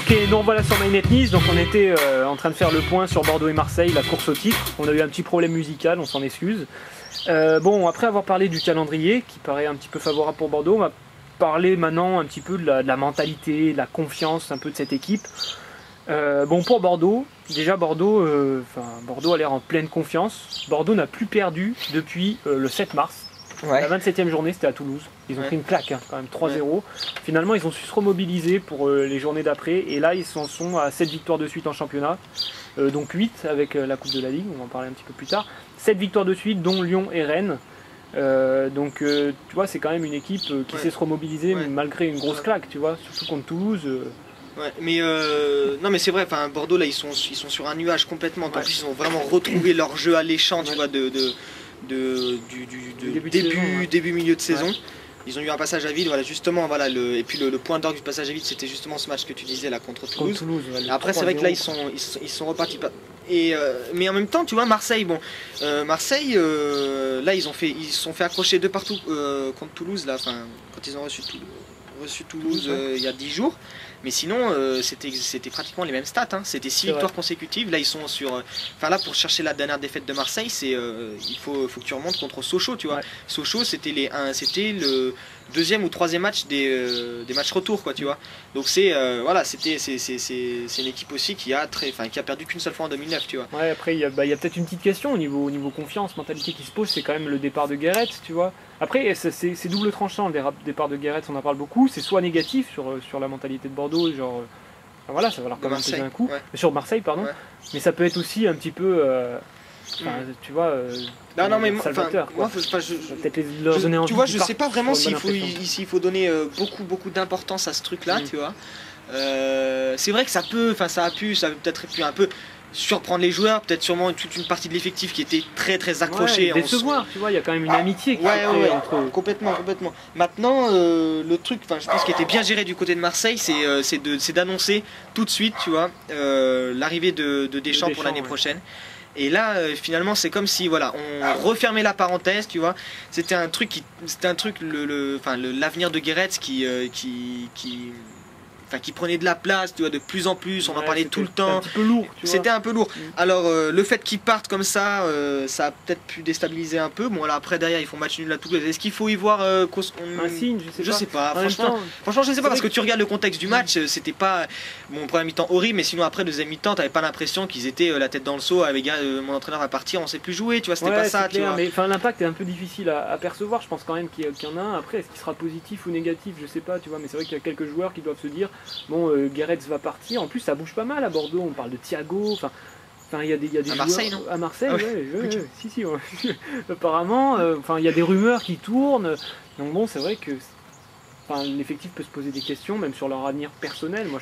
Ok, nous revoilà sur MyNet Nice, donc on était en train de faire le point sur Bordeaux et Marseille, la course au titre. On a eu un petit problème musical, on s'en excuse. Bon, après avoir parlé du calendrier, qui paraît un petit peu favorable pour Bordeaux, on va parler maintenant un petit peu de la mentalité, de la confiance un peu de cette équipe. Bon, pour Bordeaux, déjà Bordeaux a l'air en pleine confiance. Bordeaux n'a plus perdu depuis le 7 mars. Ouais. La 27e journée, c'était à Toulouse. Ils ont pris une claque, hein, quand même 3-0. Finalement, ils ont su se remobiliser pour les journées d'après. Et là, ils sont à 7 victoires de suite en championnat. Donc 8 avec la Coupe de la Ligue, on va en parler un petit peu plus tard. 7 victoires de suite, dont Lyon et Rennes. Tu vois, c'est quand même une équipe qui sait se remobiliser malgré une grosse claque, tu vois, surtout contre Toulouse. Ouais, mais non, mais c'est vrai. Enfin, Bordeaux là, ils sont sur un nuage complètement. En plus, ils ont vraiment retrouvé leur jeu alléchant, tu vois, du début milieu de saison. Ils ont eu un passage à vide, voilà, justement, voilà, et puis le point d'orgue du passage à vide, c'était justement ce match que tu disais là contre Toulouse. Après, c'est vrai que là, ils sont repartis. Mais en même temps, tu vois, Marseille, bon, Marseille, là, ils se sont fait accrocher de partout contre Toulouse, là, quand ils ont reçu Toulouse il y a 10 jours. Mais sinon, c'était pratiquement les mêmes stats. Hein. C'était 6 victoires consécutives. Là, ils sont sur. Enfin, là, pour chercher la dernière défaite de Marseille, il faut que tu remontes contre Sochaux, tu vois. Sochaux, c'était le deuxième ou troisième match des matchs retour, quoi, tu vois. Donc voilà, c'est une équipe aussi qui a perdu qu'une seule fois en 2009, tu vois. Ouais, après il y a peut-être une petite question au niveau confiance, mentalité qui se pose, c'est quand même le départ de Guéret, tu vois. Après c'est double tranchant, le départ de Guéret, on en parle beaucoup, c'est soit négatif sur la mentalité de Bordeaux, genre voilà, ça va leur quand même peser un coup, sur Marseille pardon, mais ça peut être aussi un petit peu tu vois, non mais salvateur, moi, tu vois, je sais pas vraiment s'il faut donner beaucoup d'importance à ce truc là, tu vois. C'est vrai que ça peut peut-être pu un peu surprendre les joueurs, peut-être sûrement toute une partie de l'effectif qui était très accroché. Décevoir, tu vois, il y a quand même une amitié qui s'est créée entre eux. Complètement. Maintenant, le truc, je pense qui était bien géré du côté de Marseille, c'est d'annoncer tout de suite, tu vois, l'arrivée de Deschamps pour l'année prochaine. Et là, finalement, c'est comme si, voilà, on refermait la parenthèse, tu vois. C'était un truc l'avenir de Guéret qui prenait de la place, tu vois, de plus en plus, on en parlait tout le temps. C'était un petit peu lourd, tu vois. C'était un peu lourd. Alors, le fait qu'ils partent comme ça a peut-être pu déstabiliser un peu. Bon, là, après, derrière, ils font match nul à Toulouse. Est-ce qu'il faut y voir un signe, je sais pas. Franchement, je sais pas, parce que tu regardes le contexte du match, c'était pas mon premier mi-temps horrible, mais sinon, après, deuxième mi-temps, t'avais pas l'impression qu'ils étaient la tête dans le seau avec mon entraîneur va partir, on sait plus jouer, tu vois, c'était pas ça, tu vois. Mais l'impact est un peu difficile à percevoir, je pense quand même qu'il y en a un. Après, est-ce qu'il sera positif ou négatif, je sais pas, tu vois, mais c'est vrai qu'il y a quelques joueurs qui doivent se dire, bon, Guéret va partir, en plus ça bouge pas mal à Bordeaux, on parle de Thiago, il y a des joueurs Marseille, non à Marseille, si, apparemment, il y a des rumeurs qui tournent, donc bon, c'est vrai que l'effectif peut se poser des questions, même sur leur avenir personnel. Moi,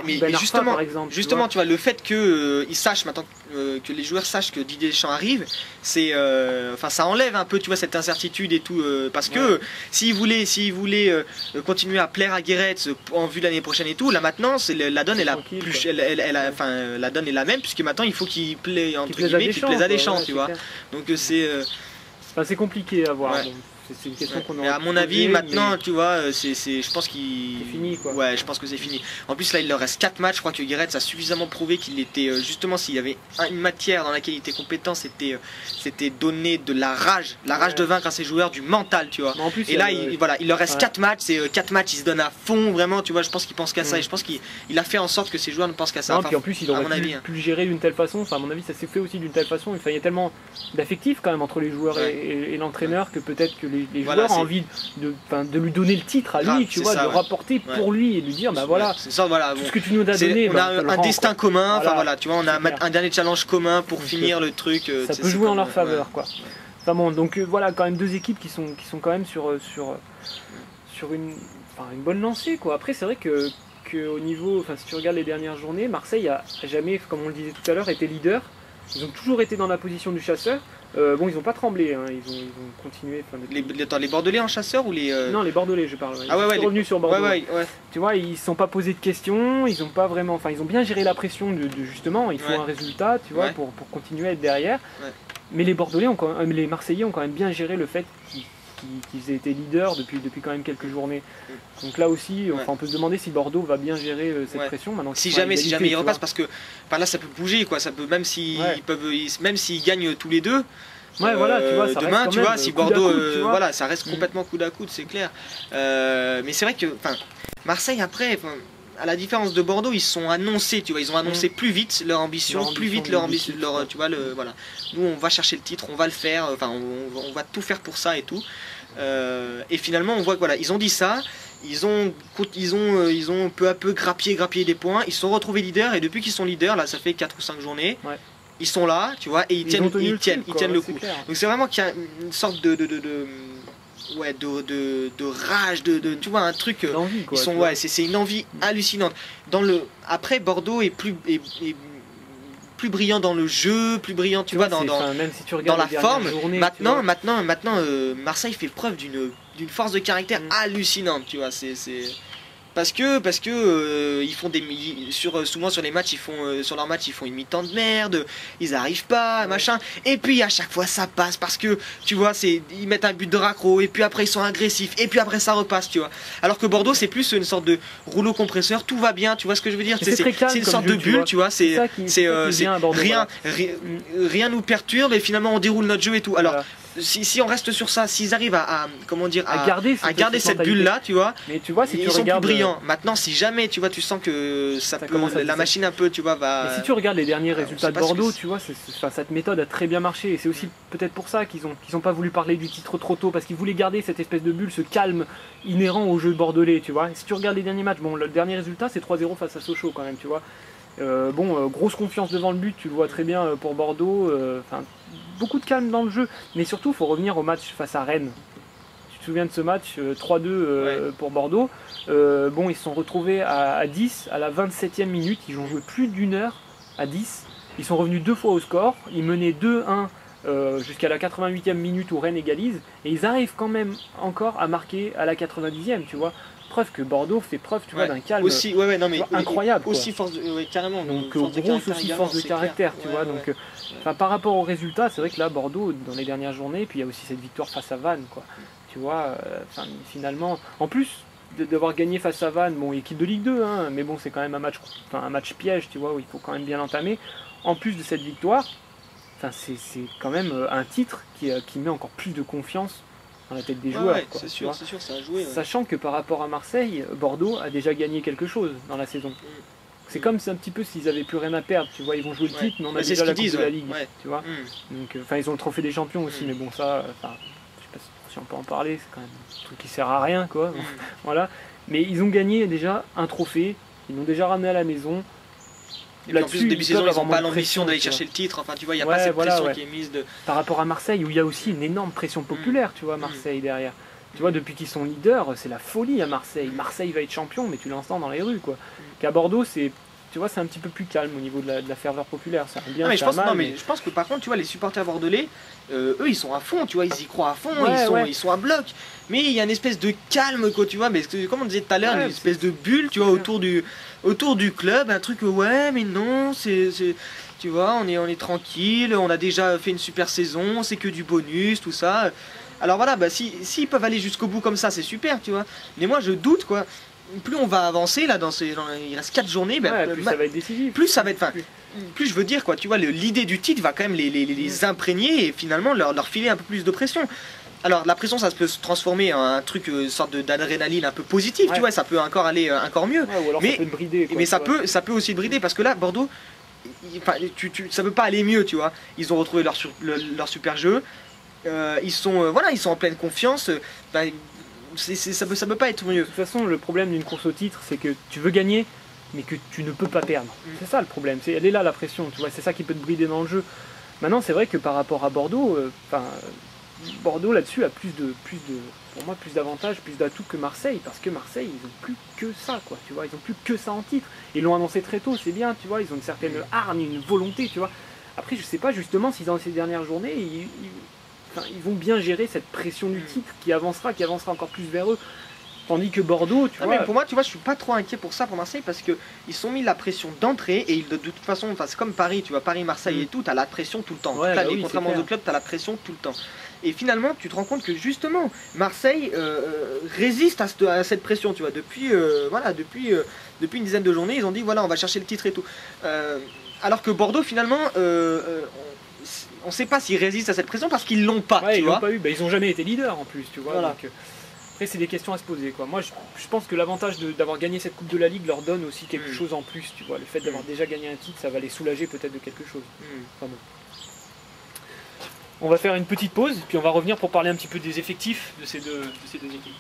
mais justement, par exemple, tu vois, le fait qu'ils sachent maintenant, que les joueurs sachent que Didier Deschamps arrive, ça enlève un peu, tu vois, cette incertitude et tout, parce que s'ils voulaient continuer à plaire à Guéret en vue de l'année prochaine et tout, là maintenant, la donne est la donne est la même, puisque maintenant il faut qu'il plaise à Deschamps, tu vois. Donc c'est compliqué à voir. C'est une question qu'on a. À mon avis, maintenant, tu vois, je pense qu'il. C'est fini, quoi. Ouais, je pense que c'est fini. En plus, là, il leur reste 4 matchs. Je crois que Guéret a suffisamment prouvé qu'il était, justement, s'il y avait une matière dans laquelle il était compétent, c'était donner de la rage de vaincre à ses joueurs, du mental, tu vois. Et là, il leur reste 4 matchs. C'est 4 matchs, il se donne à fond, vraiment, tu vois. Je pense qu'il pense qu'à ça. Et je pense qu'il a fait en sorte que ses joueurs ne pensent qu'à ça. Puis en plus, il aurait pu le gérer d'une telle façon. Enfin, à mon avis, ça s'est fait aussi d'une telle façon. Il y a tellement d'affectifs quand même entre les joueurs et l'entraîneur que peut-être que les joueurs ont envie de lui donner le titre à lui, tu vois, de rapporter pour lui et lui dire, voilà, tout ce que tu nous as donné, on a un destin commun, tu vois, on a un dernier challenge commun pour finir le truc. Ça peut jouer en leur faveur, quoi. Enfin bon, donc voilà, quand même deux équipes qui sont quand même sur une bonne lancée, quoi. Après, c'est vrai que au niveau, si tu regardes les dernières journées, Marseille a jamais, comme on le disait tout à l'heure, été leader. Ils ont toujours été dans la position du chasseur. Bon, ils n'ont pas tremblé, hein. Ils ont continué. Les Bordelais en chasseur ou les. Non, les Bordelais, je parle. Ils sont revenus sur Bordeaux. Tu vois, ils ne se sont pas posé de questions, ils ont pas vraiment. Ils ont bien géré la pression de justement, il faut un résultat, tu vois, pour continuer à être derrière. Mais les Marseillais ont quand même bien géré le fait qu'ils aient été leaders depuis quand même quelques journées. Donc là aussi, on peut se demander si Bordeaux va bien gérer cette pression. Maintenant, si jamais ils repassent, parce que là ça peut bouger, quoi. Ça peut, même s'ils gagnent tous les deux. Voilà, tu vois, ça demain, tu vois, si Bordeaux, voilà, ça reste complètement coude à coude, c'est clair. Mais c'est vrai que, Marseille après, à la différence de Bordeaux, ils sont annoncés, tu vois, ils ont annoncé plus vite leur ambition, tu vois, voilà. Nous, on va chercher le titre, on va le faire, on va tout faire pour ça et tout. Et finalement, on voit que voilà, ils ont dit ça. Ils ont peu à peu grappillé des points. Ils se sont retrouvés leaders, et depuis qu'ils sont leaders, là, ça fait 4 ou 5 journées. Ils sont là, tu vois, et ils tiennent le coup. Donc c'est vraiment qu'il y a une sorte de rage, tu vois, un truc. Ils sont, c'est une envie hallucinante. Après, Bordeaux est plus brillant dans le jeu, plus brillant, tu vois, dans la forme. Maintenant, Marseille fait preuve d'une force de caractère hallucinante, tu vois. Parce que ils font souvent sur les matchs, sur leurs matchs, ils font une mi-temps de merde, ils arrivent pas, machin. Et puis à chaque fois ça passe, parce que tu vois, ils mettent un but de raccro, et puis après ils sont agressifs, et puis après ça repasse, tu vois. Alors que Bordeaux, c'est plus une sorte de rouleau compresseur, tout va bien, tu vois ce que je veux dire. C'est une sorte de bulle, tu vois. Rien nous perturbe, et finalement on déroule notre jeu et tout. Alors si on reste sur ça, s'ils arrivent à garder cette bulle là, tu vois, mais tu vois, ils sont plus brillants. Maintenant, si jamais tu vois, tu sens que la machine un peu, tu vois, va. Mais si tu regardes les derniers résultats de Bordeaux, tu vois, cette méthode a très bien marché, et c'est aussi peut-être pour ça qu'ils ont pas voulu parler du titre trop tôt, parce qu'ils voulaient garder cette espèce de bulle, ce calme inhérent au jeu bordelais, tu vois. Et si tu regardes les derniers matchs, bon, le dernier résultat c'est 3-0 face à Sochaux quand même, tu vois. Grosse confiance devant le but, tu le vois très bien pour Bordeaux. Beaucoup de calme dans le jeu, mais surtout il faut revenir au match face à Rennes. Tu te souviens de ce match 3-2 pour Bordeaux. Ils se sont retrouvés à 10 à la 27e minute, ils ont joué plus d'une heure à 10, ils sont revenus 2 fois au score, ils menaient 2-1 jusqu'à la 88e minute où Rennes égalise, et ils arrivent quand même encore à marquer à la 90e, tu vois. Preuve que Bordeaux fait preuve, tu vois, d'un calme aussi, incroyable, aussi force carrément, donc force de caractère, tu vois. Donc par rapport aux résultats, c'est vrai que là Bordeaux dans les dernières journées, puis il y a aussi cette victoire face à Vannes, quoi, tu vois. Finalement, en plus d'avoir gagné face à Vannes, bon, équipe de Ligue 2, hein, mais bon, c'est quand même un match piège, tu vois, où il faut quand même bien l'entamer. En plus de cette victoire, c'est quand même un titre qui met encore plus de confiance dans la tête des joueurs. C'est sûr, ça a joué. Sachant que par rapport à Marseille, Bordeaux a déjà gagné quelque chose dans la saison. C'est comme un petit peu s'ils avaient plus rien à perdre, tu vois, ils vont jouer le titre, mais on a déjà la Coupe de la Ligue, tu vois. Donc, ils ont le trophée des champions aussi, mais bon, ça, je sais pas si on peut en parler, c'est quand même un truc qui sert à rien, quoi. Voilà. Mais ils ont gagné déjà un trophée, ils l'ont déjà ramené à la maison. Et puis en plus, début de saison, ils n'ont pas l'ambition d'aller chercher le titre. Enfin, tu vois, il n'y a pas cette pression qui est mise de. Par rapport à Marseille, où il y a aussi une énorme pression populaire, tu vois, Marseille derrière. Tu vois, depuis qu'ils sont leaders, c'est la folie à Marseille. Marseille va être champion, mais tu l'entends dans les rues, quoi. Qu'à Bordeaux, tu vois, c'est un petit peu plus calme au niveau de la ferveur populaire. Ça bien, mais je pense que par contre, tu vois, les supporters bordelais, eux, ils sont à fond, tu vois, ils y croient à fond, ils sont à bloc. Mais il y a une espèce de calme, quoi, tu vois, mais comme on disait tout à l'heure, une espèce de bulle, tu vois, autour du club, un truc, mais non, tu vois, on est tranquille, on a déjà fait une super saison, c'est que du bonus, tout ça. Alors voilà, s'ils peuvent aller jusqu'au bout comme ça, c'est super, tu vois. Mais moi, je doute, quoi. Plus on va avancer, là, il reste 4 journées, plus ça va être décisif. Plus ça va être... Plus je veux dire, quoi, tu vois, l'idée du titre va quand même les imprégner et finalement leur filer un peu plus de pression. Alors la pression, ça peut se transformer en un truc, une sorte d'adrénaline un peu positive, tu vois, ça peut encore aller encore mieux. Ou alors ça peut te brider, quoi, mais ça peut aussi te brider, parce que là, Bordeaux, ça peut pas aller mieux, tu vois. Ils ont retrouvé leur super jeu, ils sont en pleine confiance. Ça peut pas être mieux. De toute façon, le problème d'une course au titre, c'est que tu veux gagner, mais que tu ne peux pas perdre. C'est ça le problème, elle est là la pression, tu vois, c'est ça qui peut te brider dans le jeu. Maintenant, c'est vrai que par rapport à Bordeaux, Bordeaux là-dessus a pour moi, plus d'avantages, plus d'atouts que Marseille, parce que Marseille, ils ont plus que ça, quoi, tu vois, ils ont plus que ça en titre. Ils l'ont annoncé très tôt, c'est bien, tu vois, ils ont une certaine hargne, une volonté, tu vois. Après, je sais pas justement si dans ces dernières journées, ils vont bien gérer cette pression du titre qui avancera encore plus vers eux. Tandis que Bordeaux, tu vois... Mais pour moi, tu vois, je suis pas trop inquiet pour ça, pour Marseille, parce que ils sont mis la pression d'entrée, et de toute façon, c'est comme Paris, tu vois, Paris-Marseille et tout, t'as la pression tout le temps. Contrairement aux autres clubs, t'as la pression tout le temps. Et finalement, tu te rends compte que justement, Marseille résiste à cette pression, tu vois. Depuis une dizaine de journées, ils ont dit voilà, on va chercher le titre et tout. Alors que Bordeaux, finalement, on ne sait pas s'ils résistent à cette pression parce qu'ils l'ont pas. Ouais, tu vois. l'ont pas eu. Bah, ils n'ont jamais été leaders en plus, tu vois. Voilà. Donc, après, c'est des questions à se poser, quoi. Moi, je pense que l'avantage d'avoir gagné cette Coupe de la Ligue leur donne aussi quelque chose en plus, tu vois. Le fait d'avoir déjà gagné un titre, ça va les soulager peut-être de quelque chose. Enfin, bon. On va faire une petite pause, puis on va revenir pour parler un petit peu des effectifs de ces deux équipes.